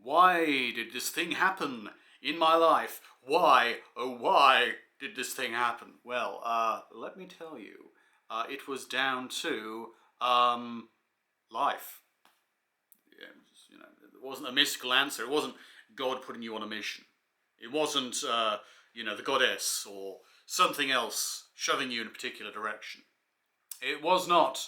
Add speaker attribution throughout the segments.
Speaker 1: Why did this thing happen in my life? Why, oh why did this thing happen? Well, let me tell you, it was down to life. Yeah, it wasn't a mystical answer. It wasn't God putting you on a mission. It wasn't, the goddess or something else shoving you in a particular direction. It was not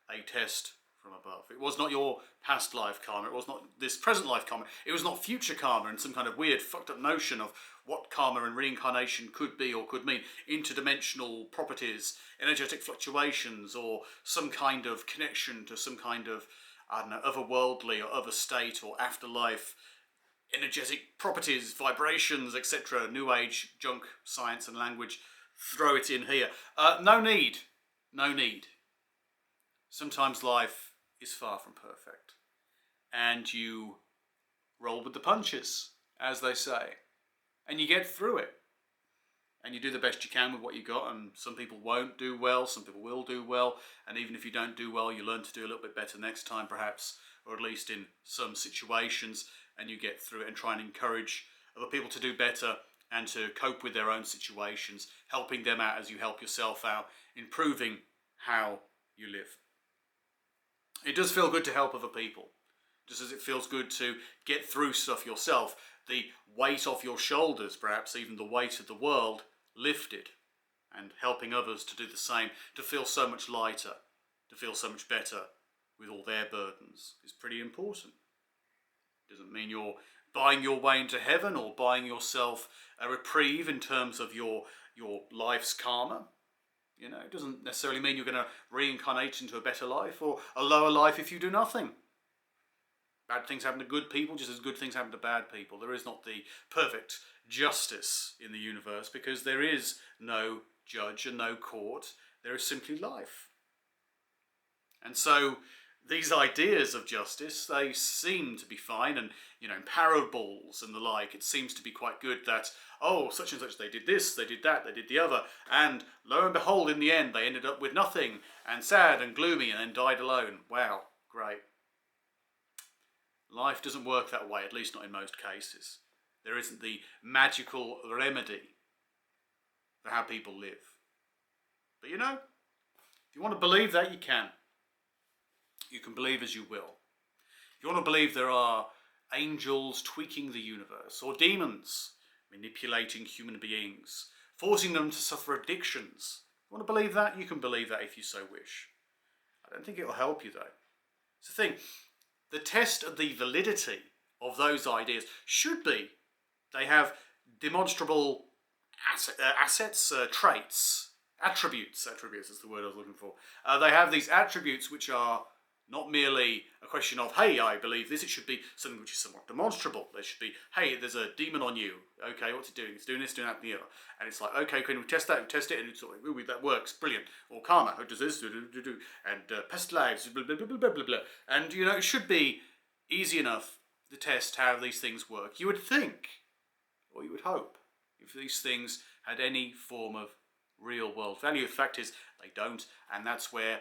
Speaker 1: a test from above. It was not your past life karma. It was not this present life karma. It was not future karma and some kind of weird fucked up notion of what karma and reincarnation could be or could mean. Interdimensional properties, energetic fluctuations, or some kind of connection to some kind of, I don't know, otherworldly or other state or afterlife, energetic properties, vibrations, etc. New Age junk, science and language. Throw it in here. No need. No need. Sometimes life is far from perfect. And you roll with the punches, as they say. And you get through it. And you do the best you can with what you got. And some people won't do well, some people will do well. And even if you don't do well, you learn to do a little bit better next time, perhaps. Or at least in some situations. And you get through it and try and encourage other people to do better and to cope with their own situations, helping them out as you help yourself out, improving how you live. It does feel good to help other people, just as it feels good to get through stuff yourself. The weight off your shoulders, perhaps even the weight of the world, lifted, and helping others to do the same, to feel so much lighter, to feel so much better with all their burdens, is pretty important. Doesn't mean you're buying your way into heaven or buying yourself a reprieve in terms of your life's karma. It doesn't necessarily mean you're going to reincarnate into a better life or a lower life if you do nothing. Bad things happen to good people just as good things happen to bad people. There is not the perfect justice in the universe because there is no judge and no court. There is simply life. And so these ideas of justice, they seem to be fine, and in parables and the like, it seems to be quite good that, oh, such and such, they did this, they did that, they did the other, and lo and behold, in the end, they ended up with nothing, and sad and gloomy, and then died alone. Wow, great. Life doesn't work that way, at least not in most cases. There isn't the magical remedy for how people live. But if you want to believe that, you can. You can believe as you will. If you want to believe there are angels tweaking the universe, or demons manipulating human beings, forcing them to suffer addictions, if you want to believe that, you can believe that if you so wish. I don't think it will help you, though. It's the thing. The test of the validity of those ideas should be they have demonstrable assets, traits, attributes is the word I was looking for. They have these attributes which are not merely a question of, hey, I believe this. It should be something which is somewhat demonstrable. There should be, hey, there's a demon on you. Okay, what's it doing? It's doing this, doing that, and the other. And it's like, okay, can we test that? We test it, and it's like, ooh, that works, brilliant. Or karma, who does this, and past lives, blah, blah, blah, blah, blah, blah, blah. And, it should be easy enough to test how these things work. You would think, or you would hope, if these things had any form of real-world value. The fact is, they don't, and that's where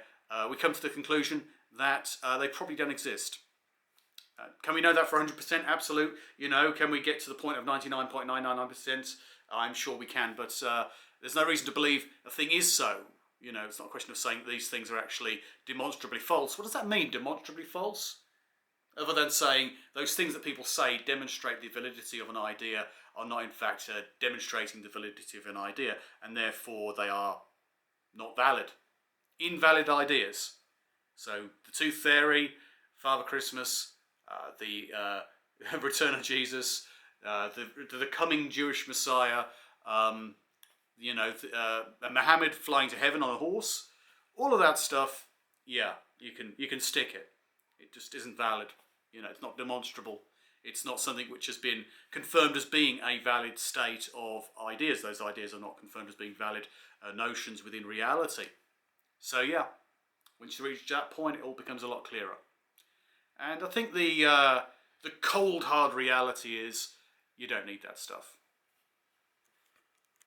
Speaker 1: we come to the conclusion that they probably don't exist. Can we know that for 100%? Absolute. Can we get to the point of 99.999%? I'm sure we can, but there's no reason to believe a thing is so. It's not a question of saying that these things are actually demonstrably false. What does that mean, demonstrably false? Other than saying those things that people say demonstrate the validity of an idea are not in fact demonstrating the validity of an idea, and therefore they are not valid. Invalid ideas. So the Tooth Fairy, Father Christmas, the Return of Jesus, the coming Jewish Messiah, Muhammad flying to heaven on a horse, all of that stuff, yeah, you can stick it. It just isn't valid. It's not demonstrable. It's not something which has been confirmed as being a valid state of ideas. Those ideas are not confirmed as being valid notions within reality. So yeah. Once you reach that point, it all becomes a lot clearer. And I think the cold, hard reality is you don't need that stuff.